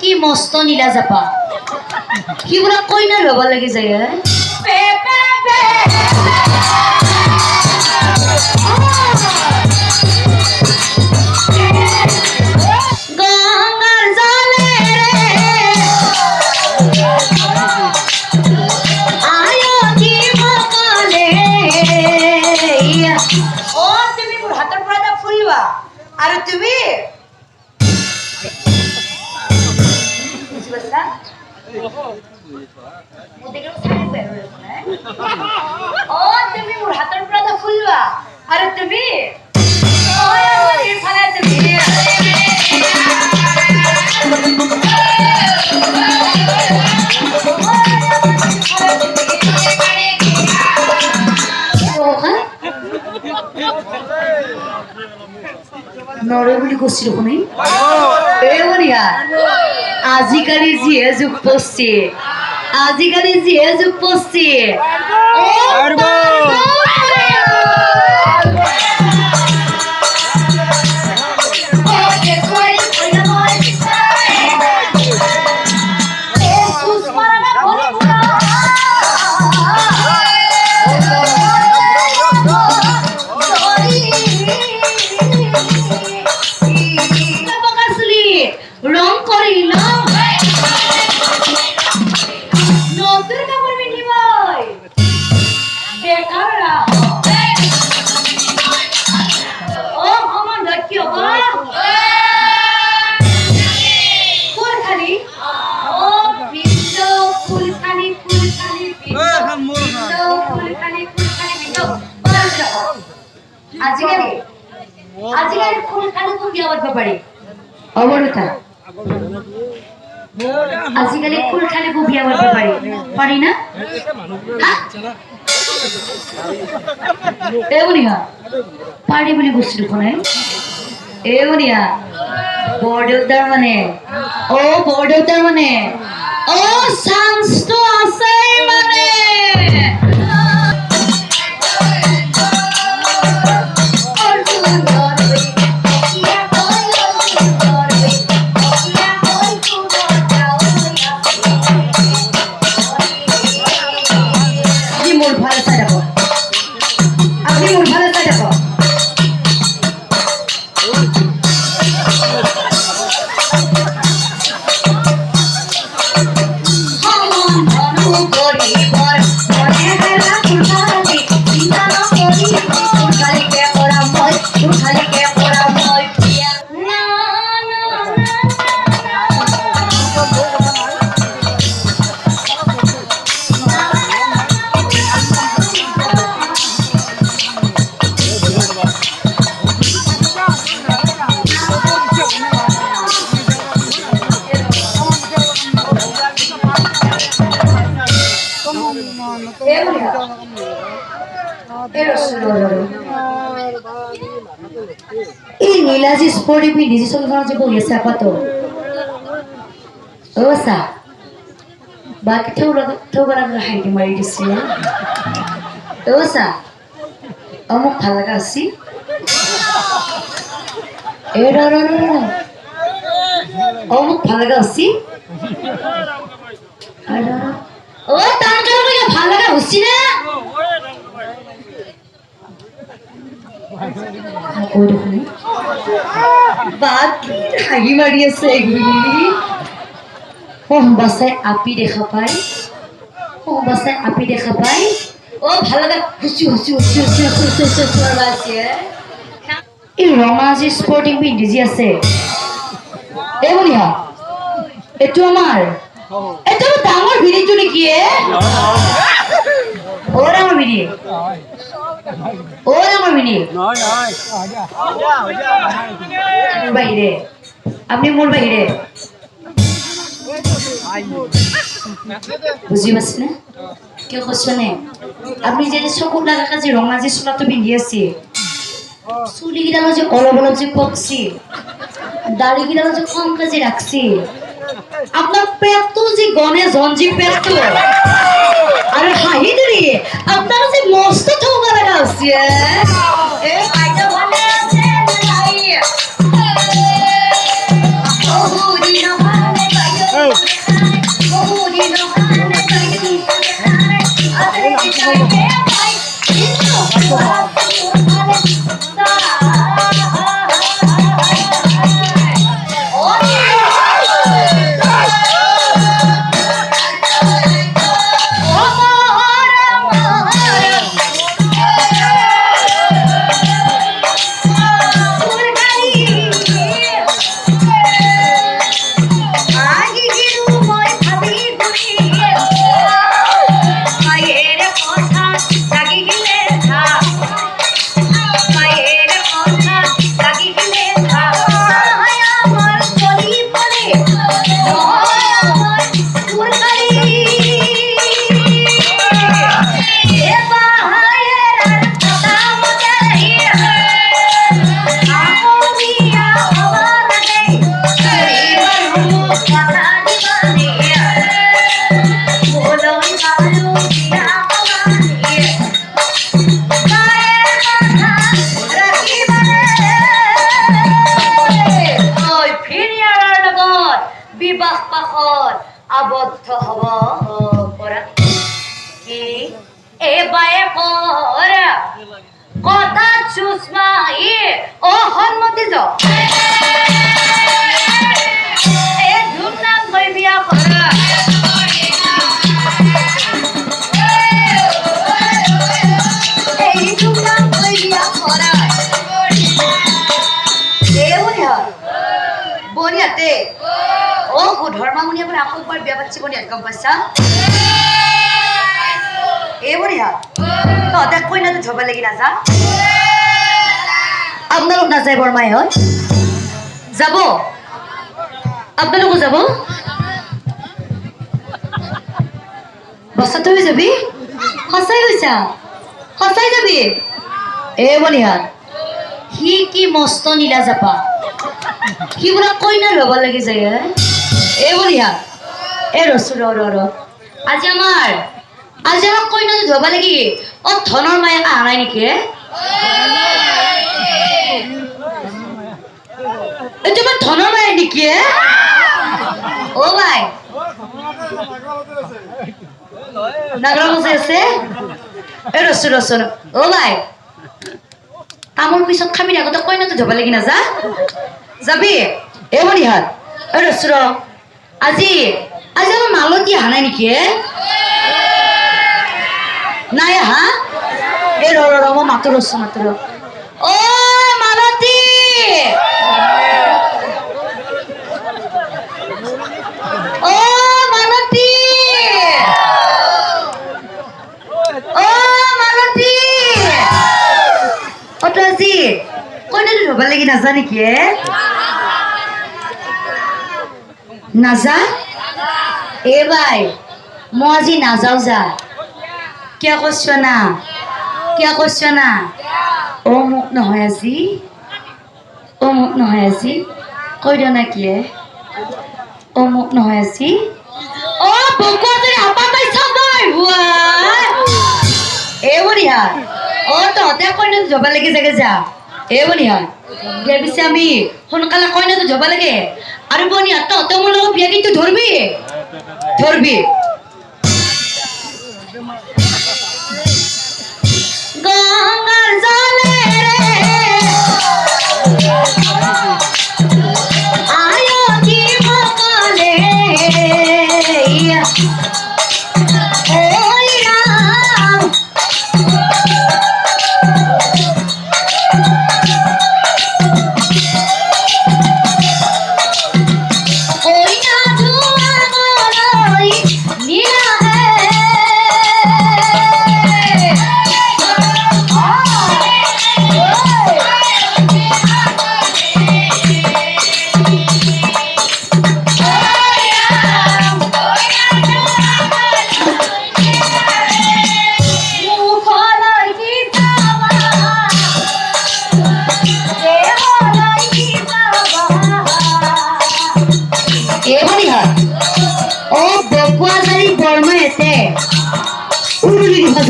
কি মস্ত নীলা জাপা কি পুৰা কইনাৰ ল'ব লাগি যায় গঙ্গাৰ জলে আয়ো কি মকলে ও তুমি মোৰ হাতৰ পৰা এটা ফুল লোৱা আৰু তুমি তুমি মোৰ হাতৰ পৰা এটা ফুল লোৱা আৰু তুমি নৰে বুলি কৈছিলো শুনি আজিকালি যিহে যুগ পড়ছে আজিকালি যিহে যুগ পড়ছে রং করিল নতুন কাপড় পিন্ধিব বেকারা ও আমার কি হব ফুলখানি ও বিন্দ ফুলখানি ফুলখানি বিন্দ ফুলখানি ফুলখানি বিন্দ আজিকালি আজিকালি ফুলখানি কোন বিয়া করতে পারে অবরতা আজিকালি ফুল খালি বিয়া করতে পারি না এমনিয়া পারি বলে বুঝছি কোনে এমনিয়া বড়দেউতার মানে ও বড়দেউতার মানে ও চান্স তো আছে মানে এই নীলাজি স্পোর্টি পিন্ধি যে ছবিখনত যে বহি আছে আপাতো ও চা বাকি থৌগৰা হাঁহি মাৰি দিছে ও চা মোক ভাল লগা আছে মোক ভাল লগা আছে ও তাৰ কাৰণে ভাল লগা হৈছে না হাঁহি মাৰি আছে বাচাই আপি দেখা পাই ও ভাল লগা হুচি এই ৰঙা যি স্পৰ্টিং পিন্ধি যি আছে এইটো আমাৰ এইটো ডাঙৰ ভিডিঅ'টো নেকি ও ডাঙৰ ভিডিঅ' ও আমার মিনি বাইরে আপনি মোর বাইরে বুঝি পাচ্ছি না কেউ করছো না আপনি যে চকুর লাগা কাজে রঙা যে চোলা তো পিন্ধি আছি চুলি গিডাল যে অলপ অলপ যে পকছি দাড়ি গিডাল যে কম কাজে রাখছি আপনার পেটটো যে গনে জঞ্জি পেটটো আর হাহি দিলি আপনার যে মস্ত ঠোকা লাগা আছে এ আইটা ভালো আছে নাই ও দিনা ভালো আবদ্ধ হব পৰা কি এবায়ে পৰা কথা চুচমাই ও সন্মতি য এ ধুমনাম হৈ বিয়া কৰা এই ধুমনাম হৈ বিয়া কৰা বনিয়াতে ও ধর্মামুনি আবার আকবার বিয়া পাচ্ছি বনিয়া গম পাইছা এ বনিয়া তো দেখ কই না তো ঝগড়া লাগি না যা আপনারা না যাই বর্মাই হয় যাব আপনারা যাব বসা তুই যাবি হসাই হইছা হসাই যাবি এ বনিয়া হি কি মস্ত নীলা জাপা কি বলা কইনা লব লাগি যায় এ বলিয়া এ রসু র আজি আমার কইনা ধবা লাগি ও ধনৰ মায়ে আনাই নেকি এই তোমাৰ ধনৰ মায়ে নেকি ও ভাই নাগরা বসে আছে এ রসু ও ভাই তামোল পিছত খাবি আগতে কইনা তো ধবা লাগি না যা যাবি এ বনিহাত এ রসুর আজি আমার মালতী আহা নাই নেকি নাই আহা এ র মই মাতো রসু ও মালতী ও মালতী ও মালতী ও তো আজি কইনা ধবা লাগি নাজা নেকি নাজা এ ভাই মই আজি নাযাও যা কিয় কৈছ না ও মোক নহয় আজি কৈ দিয় না কি ও মোক নহয় আজি ও বকুৱাজনী আপা পাইছ মই এ বঢ়িয়া ও তহঁতে কইনাটো যাব লাগে জাগে যা এ বঢ়িয়া বিয়া পিছে আমি সোনকালে কইনাটো যাব লাগে আৰু বনিয়া তহঁতে মোৰ লগত বিয়া কিন্তু ধৰবি গঙ্গার জলে আয়ো জীব কালে ওই রাম ওই না ধুয়া গলই নীলা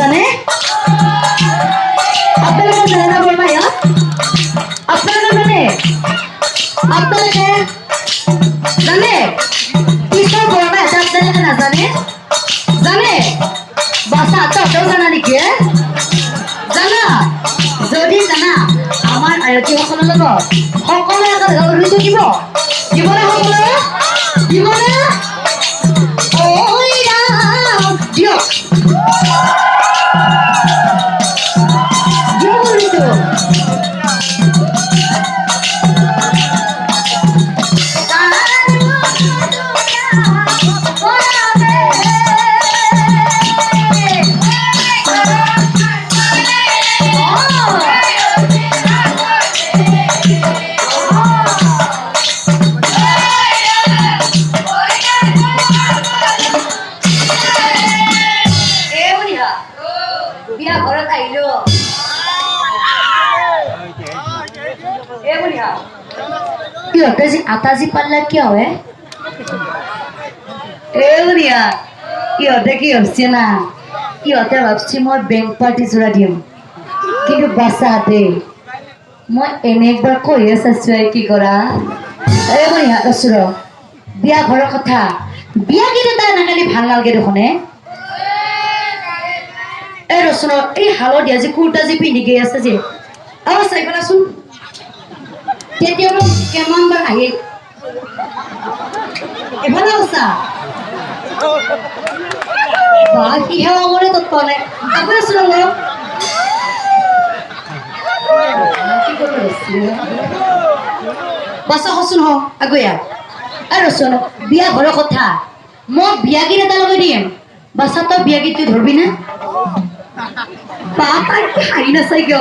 জানে আপনারা জানে না বলমাইয়া আপনারা জানে আপনারা জানে পিছন নাজানে জানে বাছা তহঁতেও জানা নেকি জানা যদি জানা আমাৰ আয়তীসকলৰ লগত সকলোৱে এটা ৰুই থাকিব দিবনে সকলোৱে দিবনে ঐ ৰাম দিয়ক দিয়ক ৰুইটো বিয়া ঘৰত আহিলো ইহঁতে যে আটাজি পাল্লা কিয় হয় ইহঁতে কি ভাবছে না ইহঁতে ভাবছি মই বেংক পাৰ্টি জোৰা দিম কিন্তু বাচ্চাহঁতে মই এনে একবাৰ কৈয়ে চাইছো কি কৰা ৰচোৰ বিয়া ঘৰৰ কথা বিয়া কিন্তু তাই নাকালি ভাল নালাগে দেখোনে এই ৰচোন এই হালধীয়া যে কুৰ্তা যে পিন্ধি গৈ আছে যে চাই পেলাচোন তেতিয়া কেমান বাৰ আহি এফালে আছা কি সেৱা কৰে তৎ পালে আকৌ আছো অলপ বাছা হচোন হ আগয়া আৰু ৰচোন বিয়া ঘৰৰ কথা মই বিয়া গীত এটা লগাই দিম বাছা তই বিয়া গীতটো ধৰবি না বাপ আর কি হারি না চাই গো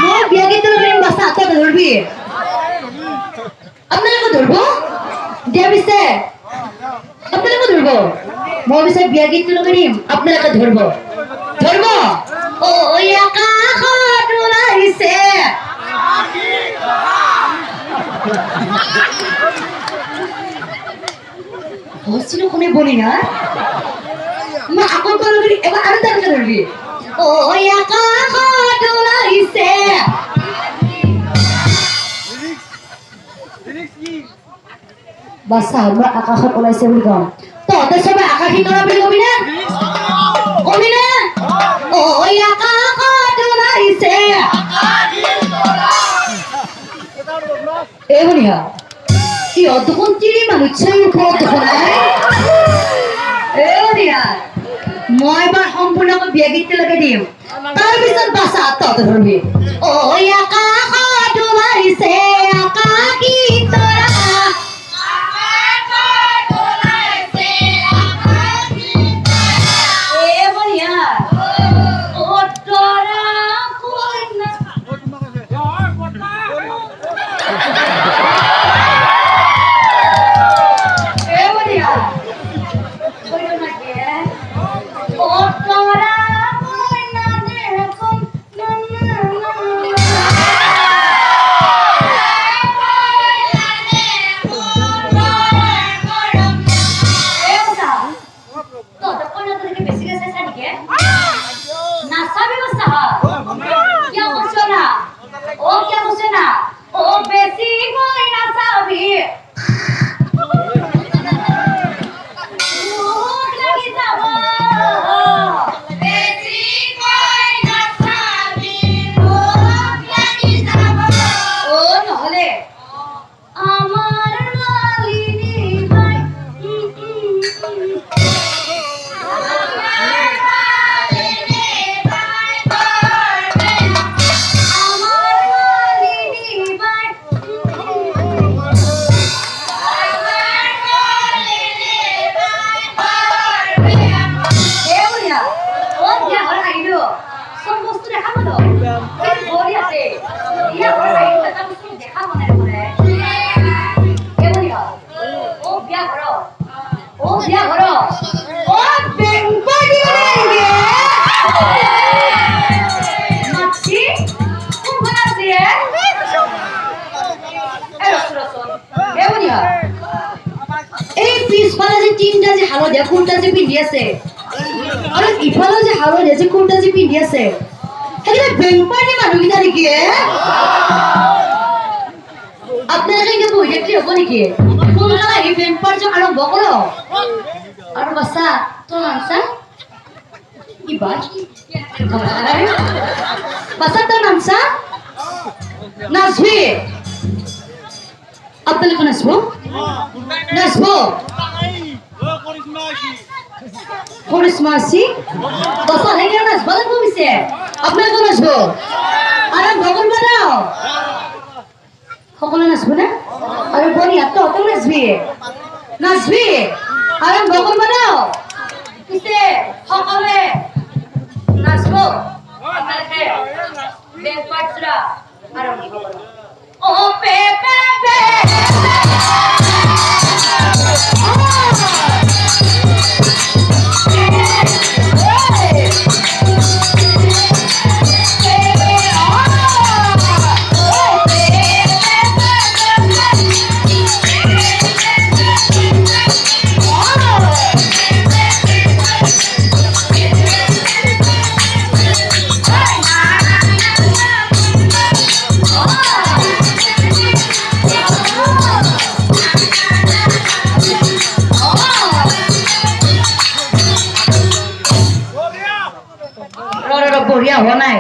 মই বিয়া গীত লগাই দিম বাছা তই ধরবি আপনারা ধরবো দিয়া পিছে আপনারা ধরবো মই পিছে বিয়া গীত লগাই দিম আপনারা ধরবো ধরবো ও আকাশত ওলাইছে হচ্ছিল কোনে বলি না মা আকৌ তলগৰি এবাৰ আৰু তাকে ধৰবি ও আকাশত ওলাইছে বাছা মই আকাশত ওলাইছে বুলি কম তহঁতে চবে আকাশী তৰা বুলি কবি না ও আকাশত ওলাইছে এই বনিয়া ইহঁত দেখোন তিৰি মানুহ চাই ওপৰত দেখোন মই এবাৰ সম্পূৰ্ণকৈ বিয়া গীত লগাই দিম তাৰপিছত বাছা তহঁতে ধৰবি ও আকাশত ওলাইছে আকাশী তৰা হালধীয়া কুৰ্তা যে পিন্ধি আছে আৰু ইফালে যে হালধীয়া যে কুৰ্তা যে পিন্ধি আছে সেইকেইটা বেংপাৰী মানুহকেইটা নেকি আপোনালোকে বহি থাকিলে হ'ব নেকি সোনকালে ডায়েরি পেপার যে আরম্ভ করো আর বাসা তো নামসা ইবার বাসা তো নামসা নাচবি আপনাকে নাচবো নাচবো করিশ্মা আসি বাসা হেগে নাচবো লাগবো মিশে আপনাকে নাচবো আর ভগবান বানাও সকলে নাচবো না আরে বলি এত অত নাচবি নাচবি আরে ভগবান বানাও কিসে সকলে নাচবো আপনাকে বেল পাটরা আরম্ভ করো ও পে পে পে বঢ়িয়া হোৱা নাই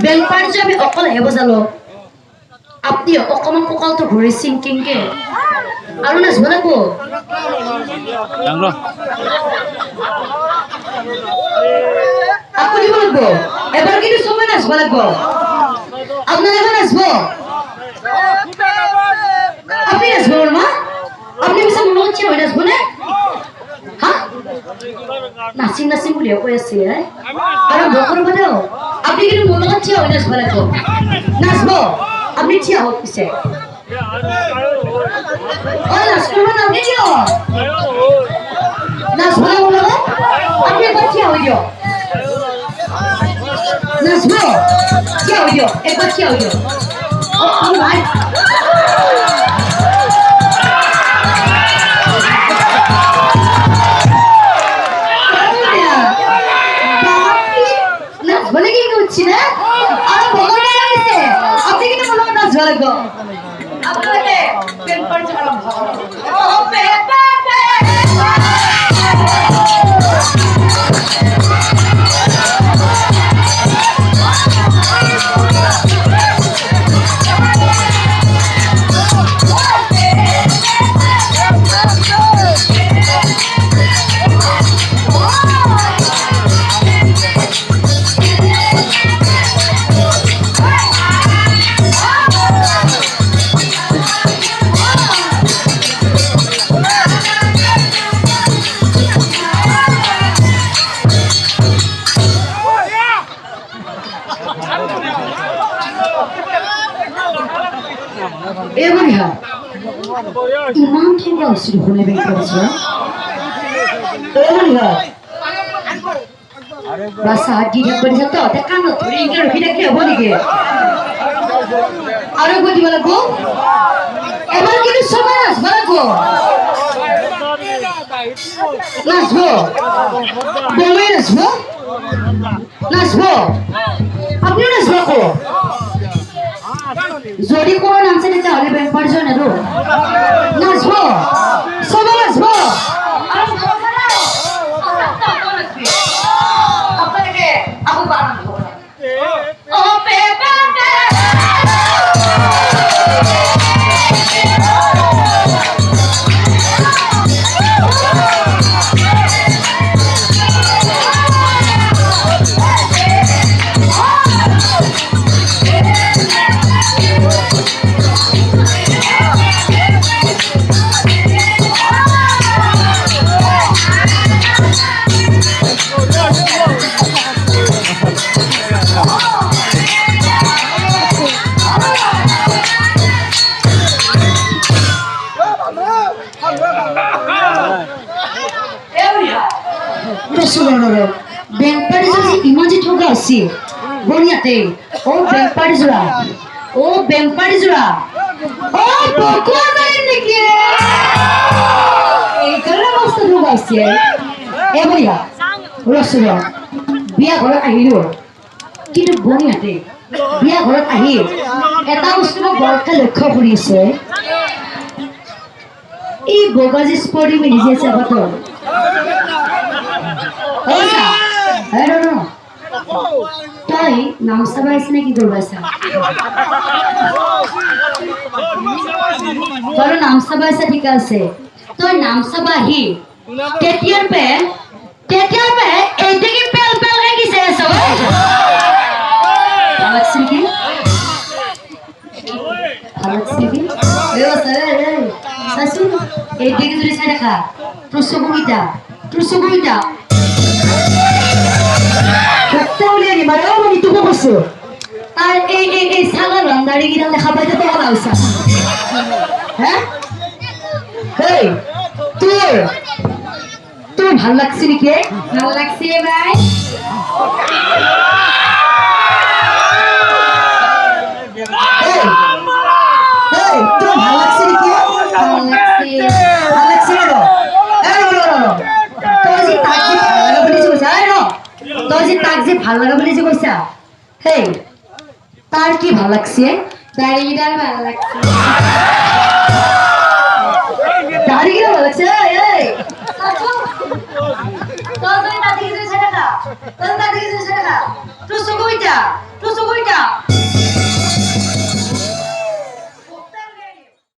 বেলপাৰ যে আমি অকলে হে বজালো আপনি অকমান কঁকালটো ঘূৰি চিংকিংকে আৰু নাচব লাগব আপুনি দিব লাগব এবাৰ কিন্তু চবে নাচব লাগব আপোনালোকে নাচব আপনি নাচব মা আপনি পিছে মোৰ লগত চিঞৰি নাচব নে হা নাচিম নাচিম বুলি কৈ আছে আৰু বকৰ বাদেও আপনি কিন্তু মোৰ লগত থিয় হৈ নাচব লাগিব নাচব আপনি থিয় হওক পিছে নাচব আপনি থিয় নাচব মোৰ লগত আপনি এবাৰ থিয় হৈ দিয়ক নাচব থিয় হৈ দিয়ক এবাৰ থিয় হৈ দিয়ক ভাই বলে কি করছি না আর ভগবান লাগছে আপনি কি বলো না ঝড় গো আপনাকে পেন পড় ঝড় ও পে পে পে ইমান ঠেঙ্গা হচ্ছিল ফোনে বের করেছে বাসা ডিরে করে যেত দেখান ধরে ইংকে রখি রাখলে হবো দিকে আরো গতি বলবো এবার কিন্তু সবাই নাচবো লাগবো নাচবো বলবে নাচবো নাচবো আপনিও নাচবো যদি কোনো নাচে দিতে হলে বেম্পার জন্য নাচবো সবাই নাচবো আপনাকে আবু বানান ও পে পে পে বেংপাড়ি যদি ইমান যে ঠগা আছে বনিয়াতে ও বেংপাড়ি জোড়া ও বেংপাড়ি জোড়া ও বকুয়া জানেন নাকি এই কারণে মস্ত ঠগা আছে এ বনিয়া রসুরা বিয়া ঘৰত আহিল কিন্তু বনিয়াতে বিয়া ঘৰত আহি এটা বস্তু মই বৰকে লক্ষ্য কৰি আছে এই বগা যে স্পটি পিন্ধিছে চাপাতো তই নাম চাবা আহিছে নে কি কৰিব আছা তোৰ নাম চাবা আহিছে ঠিক আছে তই নাম চাবা আহি তেতিয়াৰ পে এইদিকে পেল পেল কে কি চাই আছ লাগছিল কি লাগছিল কি চাচোন এইদিকে যদি চাই দেখা তোৰ চকুকেইটা আর এই সাগর রন্দাড়ি গিরা দেখা পাইতে তো ভালো হইছে হ্যাঁ এই তোর ভালো লাগছে নাকি ভালো লাগছে ভাই এই তোর ভালো লাগছে নাকি ভালো লাগছে তোর যে তাক যে ভালো লাগা বলে যে কইছা হেই তার কি ভালো লাগছে দাড়িটার ভালো লাগছে দাড়িটা ভালো লাগছে এই তোর দাড়ি কিছু ছেড়ে না তোর দাড়ি কিছু ছেড়ে না তুই সুকুইটা